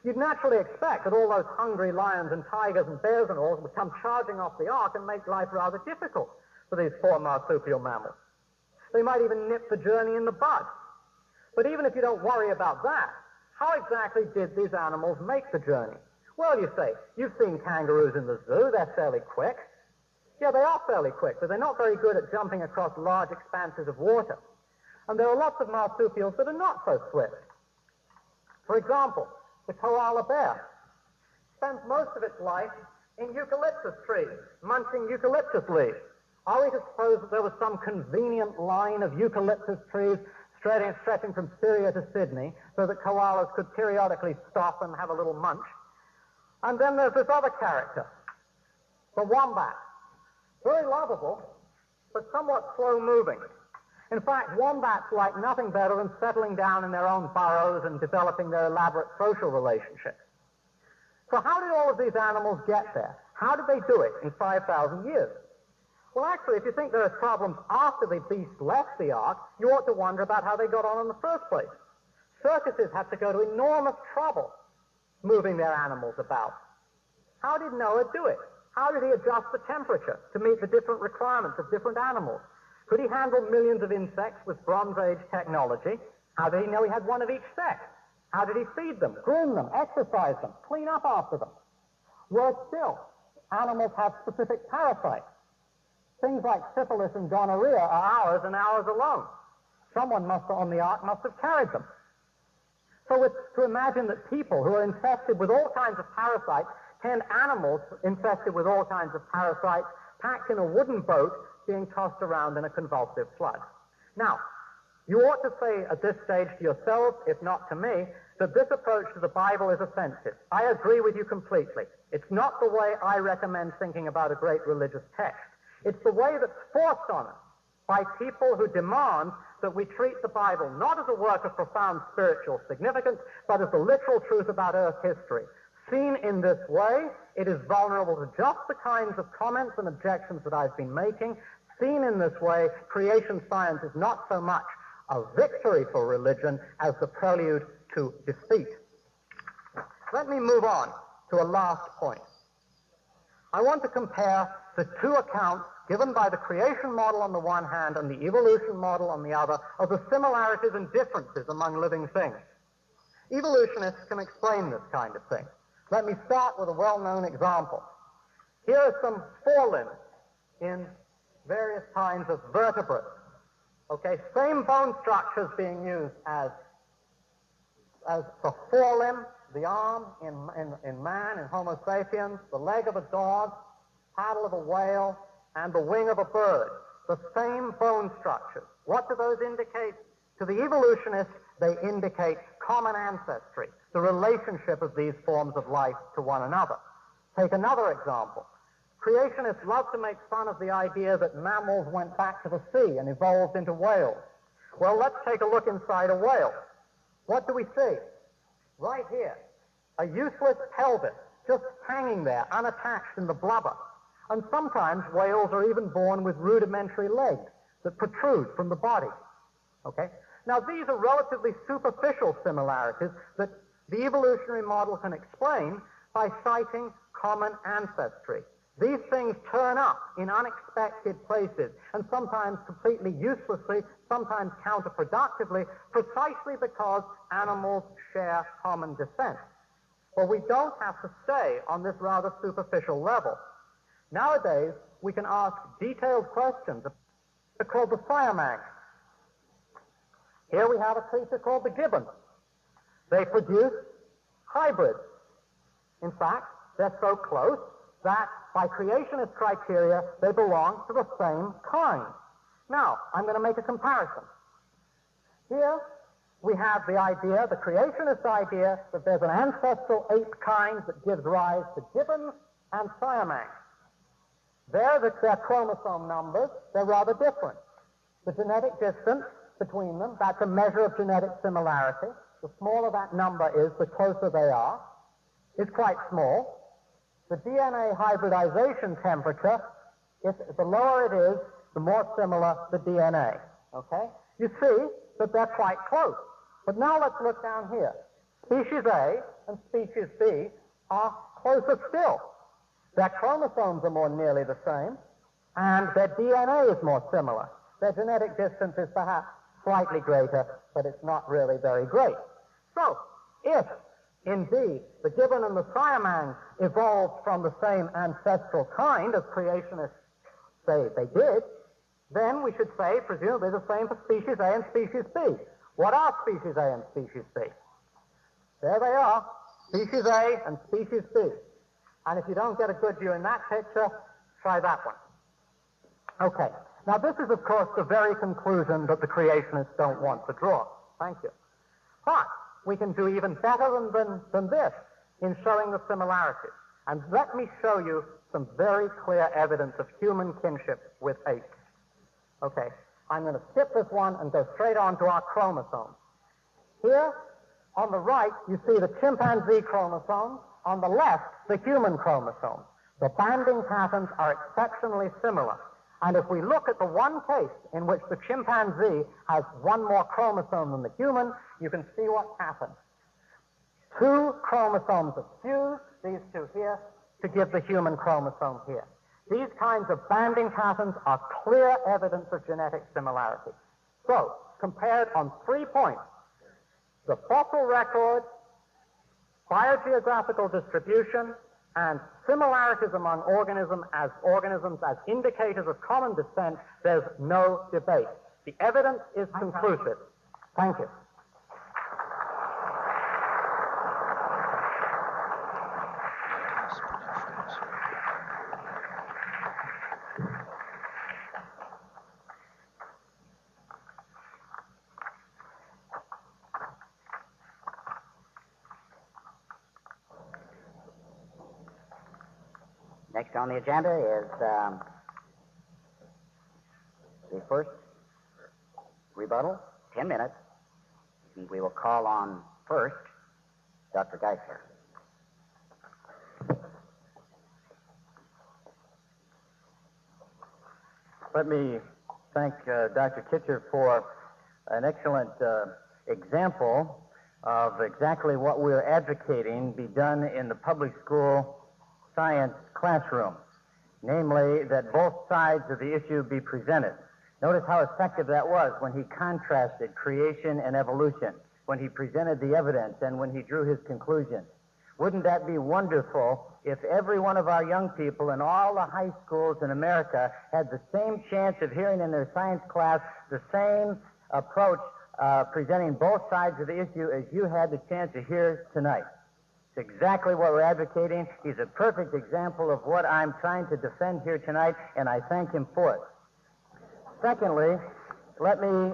You'd naturally expect that all those hungry lions and tigers and bears and all would come charging off the ark and make life rather difficult for these poor marsupial mammals. They might even nip the journey in the bud. But even if you don't worry about that, how exactly did these animals make the journey? Well, you say, you've seen kangaroos in the zoo, they're fairly quick. Yeah, they are fairly quick, but they're not very good at jumping across large expanses of water. And there are lots of marsupials that are not so swift. For example, the koala bear spends most of its life in eucalyptus trees, munching eucalyptus leaves. Are we to suppose that there was some convenient line of eucalyptus trees stretching from Syria to Sydney so that koalas could periodically stop and have a little munch? And then there's this other character, the wombat. Very lovable, but somewhat slow-moving. In fact, wombats like nothing better than settling down in their own burrows and developing their elaborate social relationships. So how did all of these animals get there? How did they do it in 5,000 years? Well, actually, if you think there are problems after the beast left the ark, you ought to wonder about how they got on in the first place. Circuses had to go to enormous trouble moving their animals about. How did Noah do it? How did he adjust the temperature to meet the different requirements of different animals? Could he handle millions of insects with Bronze Age technology? How did he know he had one of each sex? How did he feed them, groom them, exercise them, clean up after them? Worse still, animals have specific parasites. Things like syphilis and gonorrhea are ours and ours alone. Someone on the ark must have carried them. So it's to imagine that people who are infested with all kinds of parasites and animals infested with all kinds of parasites packed in a wooden boat being tossed around in a convulsive flood. Now, you ought to say at this stage to yourselves, if not to me, that this approach to the Bible is offensive. I agree with you completely. It's not the way I recommend thinking about a great religious text. It's the way that's forced on us by people who demand that we treat the Bible not as a work of profound spiritual significance, but as the literal truth about Earth history. Seen in this way, it is vulnerable to just the kinds of comments and objections that I've been making. Seen in this way, creation science is not so much a victory for religion as the prelude to defeat. Let me move on to a last point. I want to compare the two accounts given by the creation model on the one hand and the evolution model on the other of the similarities and differences among living things. Evolutionists can explain this kind of thing. Let me start with a well-known example. Here are some forelimbs in various kinds of vertebrates. Okay, same bone structures being used as the forelimb, the arm in man, in Homo sapiens, the leg of a dog, paddle of a whale, and the wing of a bird. The same bone structures. What do those indicate? To the evolutionists, they indicate common ancestry, the relationship of these forms of life to one another. Take another example. Creationists love to make fun of the idea that mammals went back to the sea and evolved into whales. Well, let's take a look inside a whale. What do we see? Right here, a useless pelvis just hanging there, unattached in the blubber. And sometimes whales are even born with rudimentary legs that protrude from the body. Okay? Now, these are relatively superficial similarities that the evolutionary model can explain by citing common ancestry. These things turn up in unexpected places, and sometimes completely uselessly, sometimes counterproductively, precisely because animals share common descent. Well, we don't have to stay on this rather superficial level. Nowadays, we can ask detailed questions. They're called the siamangs. Here we have a creature called the gibbon. They produce hybrids. In fact, they're so close that by creationist criteria, they belong to the same kind. Now, I'm going to make a comparison. Here we have the idea, the creationist idea, that there's an ancestral ape kind that gives rise to gibbons and siamangs. Their chromosome numbers, they're rather different. The genetic distance between them, that's a measure of genetic similarity. The smaller that number is, the closer they are, is quite small. The DNA hybridization temperature, the lower it is, the more similar the DNA. Okay? You see that they're quite close. But now let's look down here. Species A and species B are closer still. Their chromosomes are more nearly the same, and their DNA is more similar. Their genetic distance is perhaps slightly greater, but it's not really very great. So, if indeed the gibbon and the siamang evolved from the same ancestral kind as creationists say they did, then we should say, presumably, the same for species A and species B. What are species A and species B? There they are, species A and species B. And if you don't get a good view in that picture, try that one. Okay. Now, this is, of course, the very conclusion that the creationists don't want to draw. Thank you. But we can do even better than this in showing the similarities. And let me show you some very clear evidence of human kinship with apes. Okay. I'm going to skip this one and go straight on to our chromosomes. Here, on the right, you see the chimpanzee chromosome. On the left, the human chromosome. The banding patterns are exceptionally similar. And if we look at the one case in which the chimpanzee has one more chromosome than the human, you can see what happens. Two chromosomes are fused, these two here, to give the human chromosome here. These kinds of banding patterns are clear evidence of genetic similarity. So, compared on 3 points, the fossil record, biogeographical distribution, and similarities among organisms as indicators of common descent, there's no debate. The evidence is conclusive. Thank you. Next on the agenda is the first rebuttal, 10 minutes. And we will call on first Dr. Geisler. Let me thank Dr. Kitche for an excellent example of exactly what we're advocating be done in the public school science classroom, namely that both sides of the issue be presented. Notice how effective that was when he contrasted creation and evolution, when he presented the evidence, and when he drew his conclusions. Wouldn't that be wonderful if every one of our young people in all the high schools in America had the same chance of hearing in their science class the same approach presenting both sides of the issue as you had the chance to hear tonight? It's exactly what we're advocating. He's a perfect example of what I'm trying to defend here tonight, and I thank him for it. Secondly, let me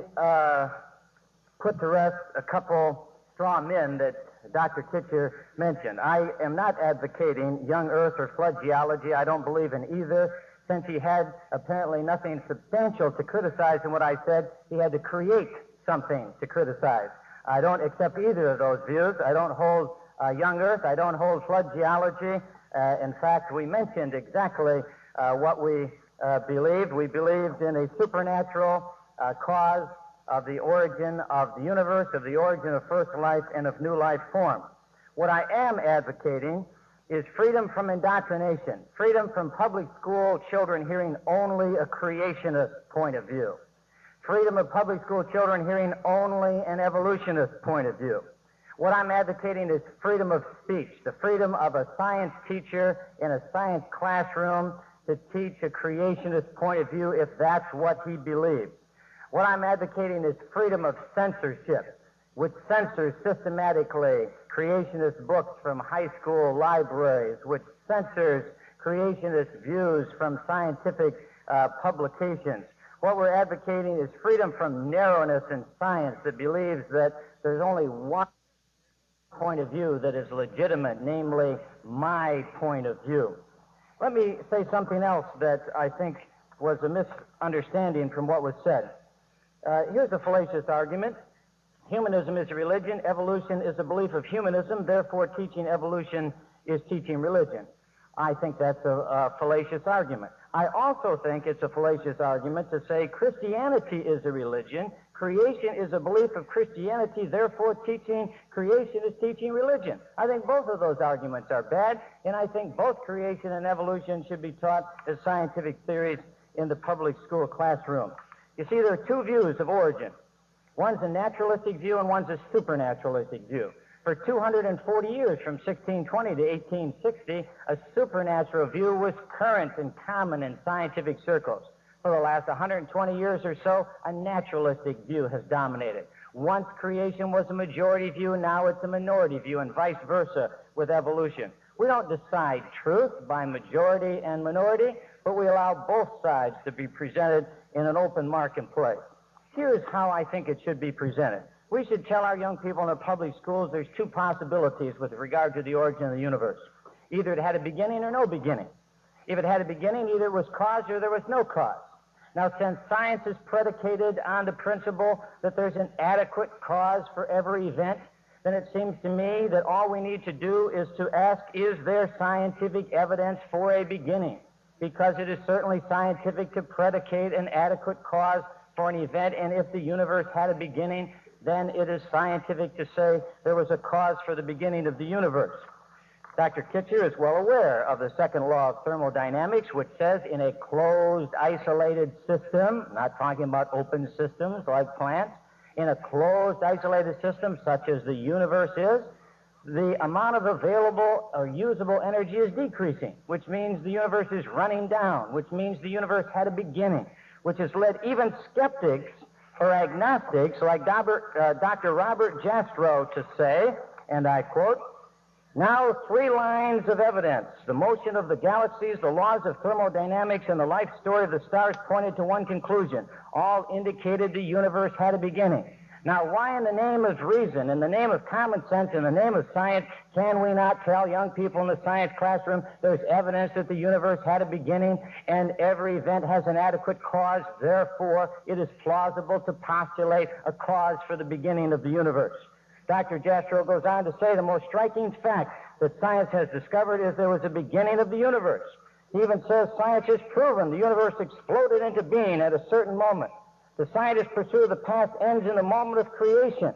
put to rest a couple straw men that Dr. Kitche mentioned. I am not advocating young Earth or flood geology. I don't believe in either. Since he had apparently nothing substantial to criticize in what I said, he had to create something to criticize. I don't accept either of those views. I don't hold young Earth. I don't hold flood geology. In fact, we mentioned exactly what we believed. We believed in a supernatural cause of the origin of the universe, of the origin of first life, and of new life forms. What I am advocating is freedom from indoctrination, freedom from public school children hearing only a creationist point of view, freedom of public school children hearing only an evolutionist point of view. What I'm advocating is freedom of speech, the freedom of a science teacher in a science classroom to teach a creationist point of view if that's what he believes. What I'm advocating is freedom of censorship, which censors systematically creationist books from high school libraries, which censors creationist views from scientific publications. What we're advocating is freedom from narrowness in science that believes that there's only one point of view that is legitimate, namely my point of view. Let me say something else that I think was a misunderstanding from what was said. Here's a fallacious argument. Humanism is a religion. Evolution is a belief of humanism. Therefore, teaching evolution is teaching religion. I think that's a fallacious argument. I also think it's a fallacious argument to say Christianity is a religion. Creation is a belief of Christianity. Therefore, teaching creation is teaching religion. I think both of those arguments are bad, and I think both creation and evolution should be taught as scientific theories in the public school classroom. You see, there are two views of origin. One's a naturalistic view and one's a supernaturalistic view. For 240 years, from 1620 to 1860, a supernatural view was current and common in scientific circles. For the last 120 years or so, a naturalistic view has dominated. Once creation was a majority view, now it's a minority view, and vice versa with evolution. We don't decide truth by majority and minority, but we allow both sides to be presented in an open marketplace. Here's how I think it should be presented. We should tell our young people in the public schools there's two possibilities with regard to the origin of the universe. Either it had a beginning or no beginning. If it had a beginning, either it was cause or there was no cause. Now, since science is predicated on the principle that there's an adequate cause for every event, then it seems to me that all we need to do is to ask, is there scientific evidence for a beginning? Because it is certainly scientific to predicate an adequate cause for an event, and if the universe had a beginning, then it is scientific to say there was a cause for the beginning of the universe. Dr. Kitche is well aware of the second law of thermodynamics, which says in a closed, isolated system, not talking about open systems like plants, in a closed, isolated system such as the universe is, the amount of available or usable energy is decreasing, which means the universe is running down, which means the universe had a beginning, which has led even skeptics or agnostics like Dr. Robert Geisler to say, and I quote, "Now 3 lines of evidence, the motion of the galaxies, the laws of thermodynamics, and the life story of the stars pointed to one conclusion. All indicated the universe had a beginning. Now, why in the name of reason, in the name of common sense, in the name of science, can we not tell young people in the science classroom there's evidence that the universe had a beginning and every event has an adequate cause, therefore it is plausible to postulate a cause for the beginning of the universe?" Dr. Geisler goes on to say the most striking fact that science has discovered is there was a beginning of the universe. He even says science has proven the universe exploded into being at a certain moment. The scientist's pursuit of the past ends in the moment of creation.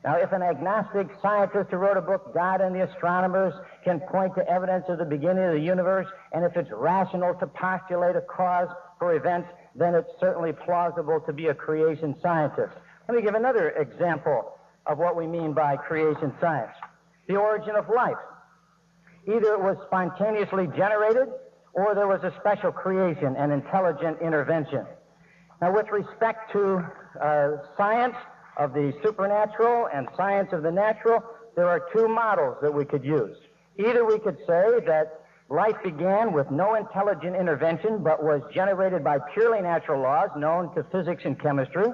Now, if an agnostic scientist who wrote a book, God and the Astronomers, can point to evidence of the beginning of the universe, and if it's rational to postulate a cause for events, then it's certainly plausible to be a creation scientist. Let me give another example of what we mean by creation science. The origin of life. Either it was spontaneously generated, or there was a special creation, an intelligent intervention. Now, with respect to science of the supernatural and science of the natural, there are two models that we could use. Either we could say that life began with no intelligent intervention, but was generated by purely natural laws known to physics and chemistry,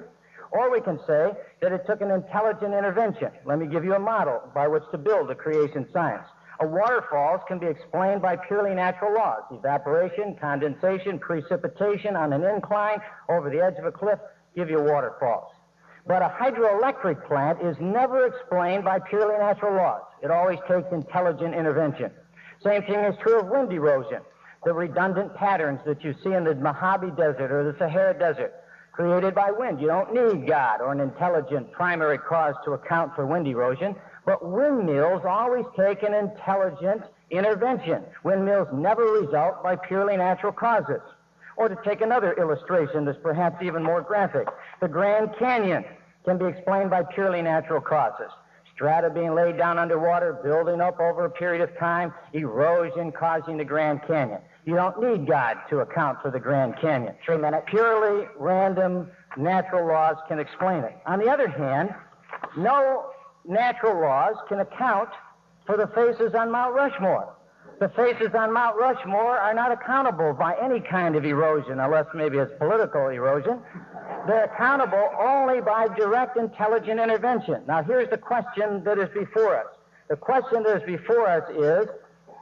or we can say that it took an intelligent intervention. Let me give you a model by which to build a creation science. A waterfalls can be explained by purely natural laws: evaporation, condensation, precipitation on an incline, over the edge of a cliff, give you waterfalls. But a hydroelectric plant is never explained by purely natural laws. It always takes intelligent intervention. Same thing is true of wind erosion. The redundant patterns that you see in the Mojave Desert or the Sahara Desert, created by wind. You don't need God or an intelligent primary cause to account for wind erosion, but windmills always take an intelligent intervention. Windmills never result by purely natural causes. Or to take another illustration that's perhaps even more graphic, the Grand Canyon can be explained by purely natural causes. Strata being laid down underwater, building up over a period of time, erosion causing the Grand Canyon. You don't need God to account for the Grand Canyon. 3 minutes. Purely random natural laws can explain it. On the other hand, no natural laws can account for the faces on Mount Rushmore. The faces on Mount Rushmore are not accountable by any kind of erosion, unless maybe it's political erosion. They're accountable only by direct intelligent intervention. Now, here's the question that is before us. The question that is before us is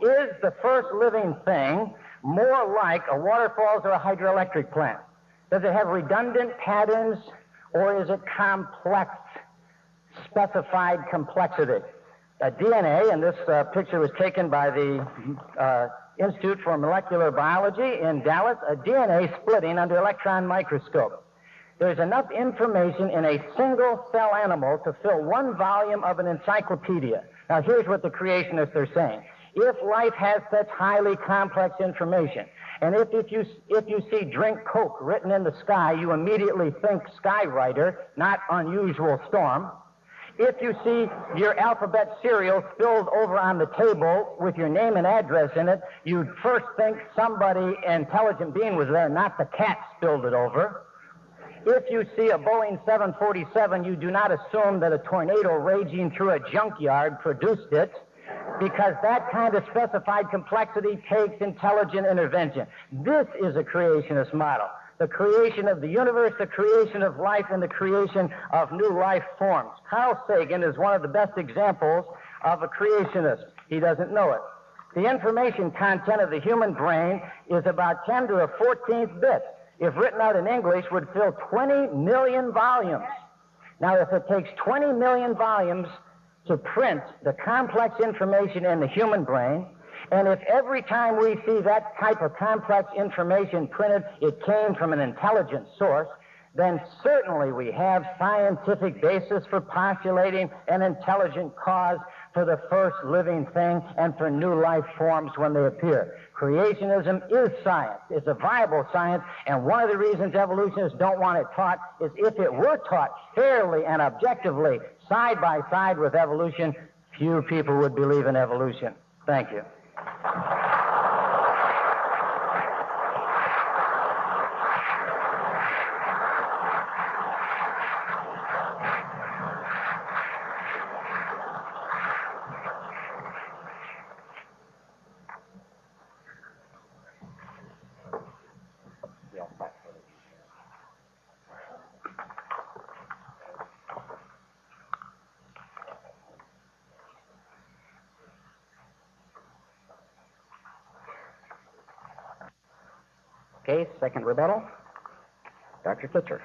the first living thing more like a waterfalls or a hydroelectric plant? Does it have redundant patterns, or is it complex, specified complexity? DNA, and this picture was taken by the Institute for Molecular Biology in Dallas, a DNA splitting under electron microscope. There's enough information in a single cell animal to fill 1 volume of an encyclopedia. Now, here's what the creationists are saying. If life has such highly complex information, and if you see drink Coke written in the sky, you immediately think skywriter, not unusual storm. If you see your alphabet cereal spilled over on the table with your name and address in it, you'd first think somebody, intelligent being, was there, not the cat spilled it over. If you see a Boeing 747, you do not assume that a tornado raging through a junkyard produced it, because that kind of specified complexity takes intelligent intervention. This is a creationist model. The creation of the universe, the creation of life, and the creation of new life forms. Carl Sagan is one of the best examples of a creationist. He doesn't know it. The information content of the human brain is about 10 to the 14th bit. If written out in English, would fill 20 million volumes. Now, if it takes 20 million volumes to print the complex information in the human brain, and if every time we see that type of complex information printed, it came from an intelligent source, then certainly we have scientific basis for postulating an intelligent cause for the first living thing and for new life forms when they appear. Creationism is science. It's a viable science, and one of the reasons evolutionists don't want it taught is if it were taught fairly and objectively, side by side with evolution, few people would believe in evolution. Thank you. Okay, second rebuttal. Dr. Kitche.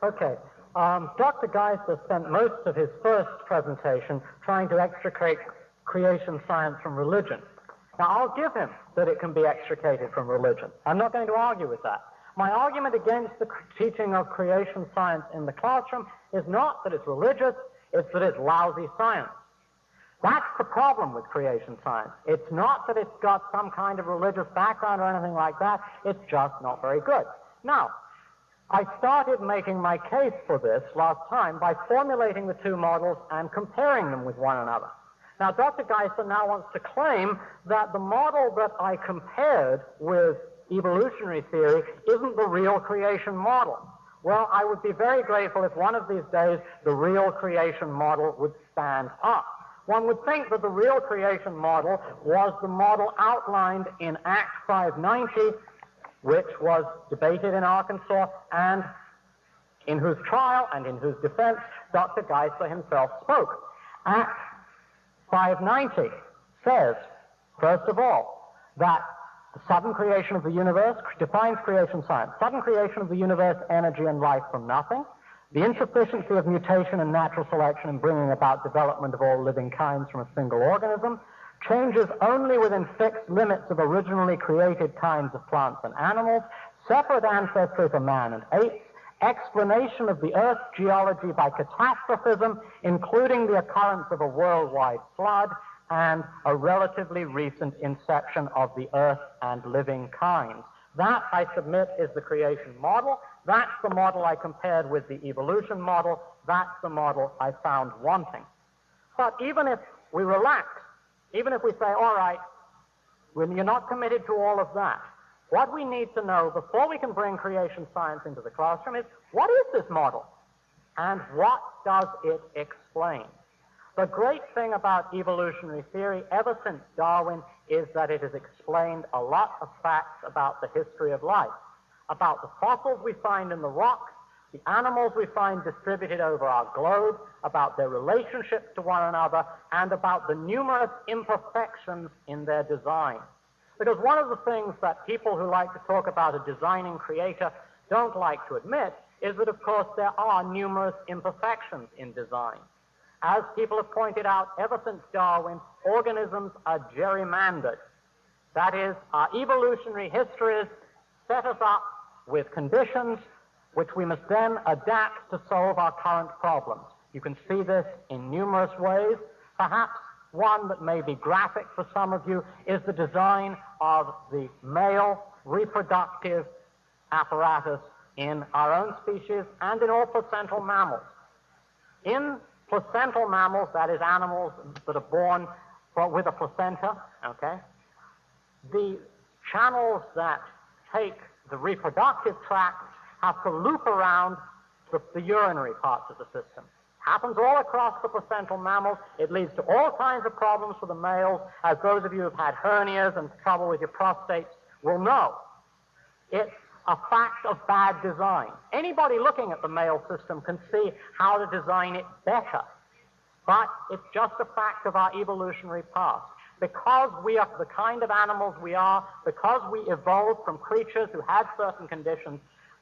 Okay. Dr. Geisler spent most of his first presentation trying to extricate creation science from religion. Now, I'll give him that it can be extricated from religion. I'm not going to argue with that. My argument against the teaching of creation science in the classroom is not that it's religious, it's that it's lousy science. That's the problem with creation science. It's not that it's got some kind of religious background or anything like that, it's just not very good. Now, I started making my case for this last time by formulating the two models and comparing them with one another. Now, Dr. Geisler now wants to claim that the model that I compared with evolutionary theory isn't the real creation model. Well, I would be very grateful if one of these days the real creation model would stand up. One would think that the real creation model was the model outlined in Act 590, which was debated in Arkansas and in whose trial and in whose defense Dr. Geisler himself spoke. Act 590 says, first of all, that the sudden creation of the universe defines creation science. Sudden creation of the universe, energy, and life from nothing. The insufficiency of mutation and natural selection in bringing about development of all living kinds from a single organism. Changes only within fixed limits of originally created kinds of plants and animals. Separate ancestry for man and apes. Explanation of the Earth's geology by catastrophism, including the occurrence of a worldwide flood, and a relatively recent inception of the Earth and living kinds. That, I submit, is the creation model. That's the model I compared with the evolution model. That's the model I found wanting. But even if we relax, even if we say, all right, when you're not committed to all of that, what we need to know before we can bring creation science into the classroom is, what is this model? And what does it explain? The great thing about evolutionary theory, ever since Darwin, is that it has explained a lot of facts about the history of life, about the fossils we find in the rocks, the animals we find distributed over our globe, about their relationships to one another, and about the numerous imperfections in their design. Because one of the things that people who like to talk about a designing creator don't like to admit is that, of course, there are numerous imperfections in design. As people have pointed out, ever since Darwin, organisms are gerrymandered. That is, our evolutionary histories set us up with conditions which we must then adapt to solve our current problems. You can see this in numerous ways. Perhaps one that may be graphic for some of you is the design of the male reproductive apparatus in our own species and in all placental mammals. In placental mammals, that is animals that are born with a placenta, okay, the channels that take the reproductive tract have to loop around the urinary parts of the system. Happens all across the placental mammals. It leads to all kinds of problems for the males, as those of you who've had hernias and trouble with your prostates will know. It's a fact of bad design. Anybody looking at the male system can see how to design it better. But it's just a fact of our evolutionary past. Because we are the kind of animals we are, because we evolved from creatures who had certain conditions,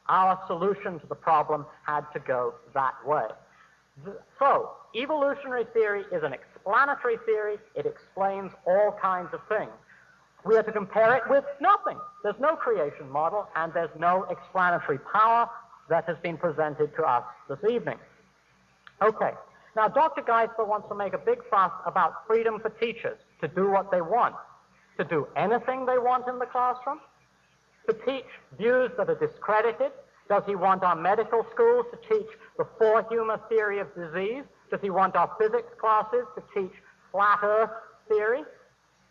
our solution to the problem had to go that way. So, evolutionary theory is an explanatory theory. It explains all kinds of things. We are to compare it with nothing. There's no creation model, and there's no explanatory power that has been presented to us this evening. Okay. Now, Dr. Geisler wants to make a big fuss about freedom for teachers to do what they want, to do anything they want in the classroom, to teach views that are discredited. Does he want our medical schools to teach the four-humor theory of disease? Does he want our physics classes to teach flat earth theory?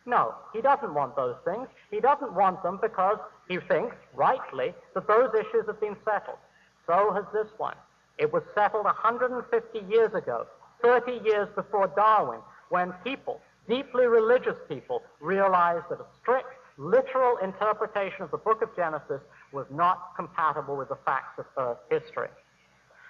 No, he doesn't want those things. He doesn't want them because he thinks, rightly, that those issues have been settled. So has this one. It was settled 150 years ago, 30 years before Darwin, when people, deeply religious people, realized that a strict, literal interpretation of the book of Genesis was not compatible with the facts of Earth history.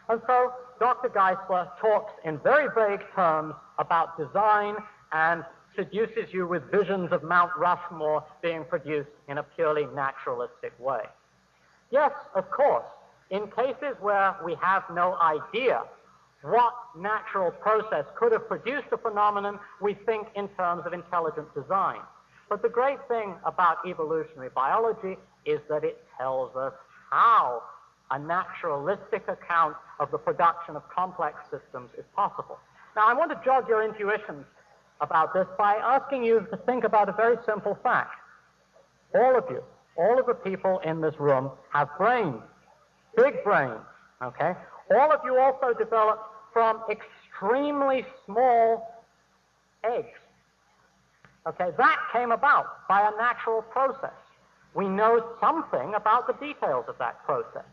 And so Dr. Geisler talks in very vague terms about design and seduces you with visions of Mount Rushmore being produced in a purely naturalistic way. Yes, of course, In cases where we have no idea what natural process could have produced a phenomenon, we think in terms of intelligent design. But the great thing about evolutionary biology is that it tells us how a naturalistic account of the production of complex systems is possible. Now, I want to jog your intuitions about this by asking you to think about a very simple fact. All of you, all of the people in this room have brains, big brains, okay? All of you also developed from extremely small eggs. Okay, that came about by a natural process. We know something about the details of that process.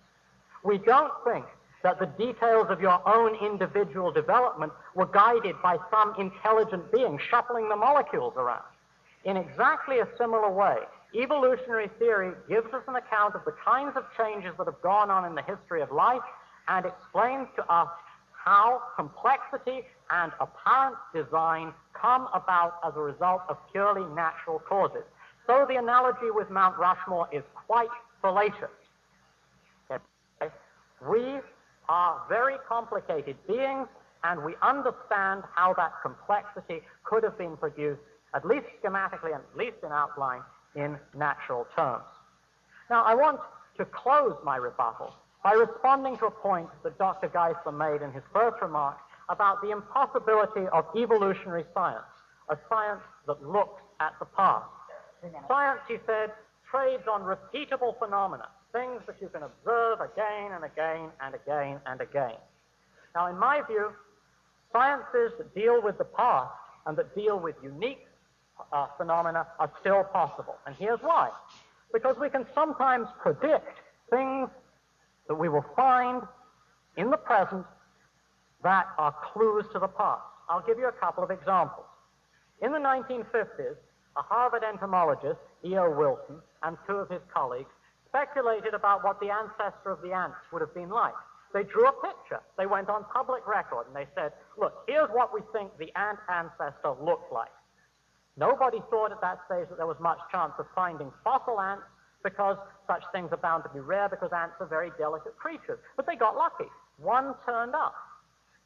We don't think that the details of your own individual development were guided by some intelligent being shuffling the molecules around. In exactly a similar way, evolutionary theory gives us an account of the kinds of changes that have gone on in the history of life and explains to us how complexity and apparent design come about as a result of purely natural causes. So the analogy with Mount Rushmore is quite fallacious. Okay? We are very complicated beings, and we understand how that complexity could have been produced, at least schematically and at least in outline, in natural terms. Now, I want to close my rebuttal by responding to a point that Dr. Geisler made in his first remark about the impossibility of evolutionary science, a science that looks at the past. Science, he said, trades on repeatable phenomena, things that you can observe again and again and again and again. Now, in my view, sciences that deal with the past and that deal with unique phenomena are still possible. And here's why. Because we can sometimes predict things that we will find in the present that are clues to the past. I'll give you a couple of examples. In the 1950s, a Harvard entomologist, E.O. Wilson, and two of his colleagues speculated about what the ancestor of the ants would have been like. They drew a picture. They went on public record and they said, look, here's what we think the ant ancestor looked like. Nobody thought at that stage that there was much chance of finding fossil ants because such things are bound to be rare because ants are very delicate creatures. But they got lucky. One turned up,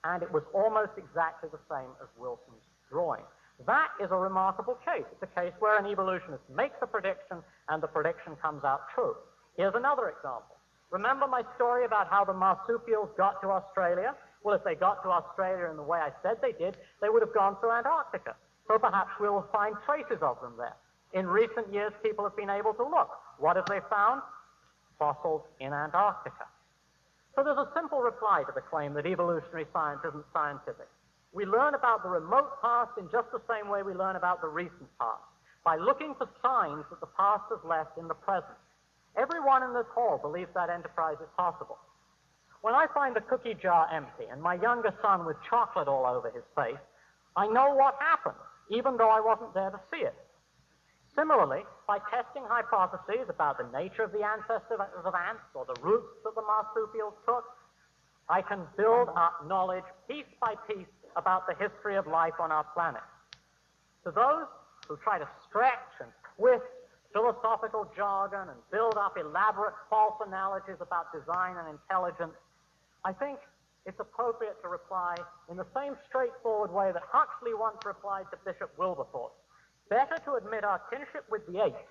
and it was almost exactly the same as Wilson's drawing. That is a remarkable case. It's a case where an evolutionist makes a prediction and the prediction comes out true. Here's another example. Remember my story about how the marsupials got to Australia? Well, if they got to Australia in the way I said they did, they would have gone through Antarctica. So perhaps we'll find traces of them there. In recent years, people have been able to look. What have they found? Fossils in Antarctica. So there's a simple reply to the claim that evolutionary science isn't scientific. We learn about the remote past in just the same way we learn about the recent past, by looking for signs that the past has left in the present. Everyone in this hall believes that enterprise is possible. When I find the cookie jar empty and my younger son with chocolate all over his face, I know what happened, even though I wasn't there to see it. Similarly, by testing hypotheses about the nature of the ancestors of ants or the routes that the marsupials took, I can build up knowledge piece by piece about the history of life on our planet. To those who try to stretch and twist philosophical jargon and build up elaborate false analogies about design and intelligence, I think it's appropriate to reply in the same straightforward way that Huxley once replied to Bishop Wilberforce. Better to admit our kinship with the apes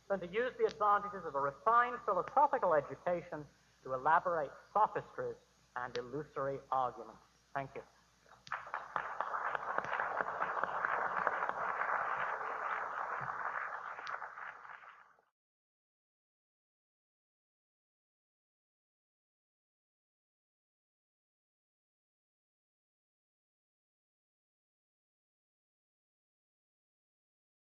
than to use the advantages of a refined philosophical education to elaborate sophistries and illusory arguments. Thank you.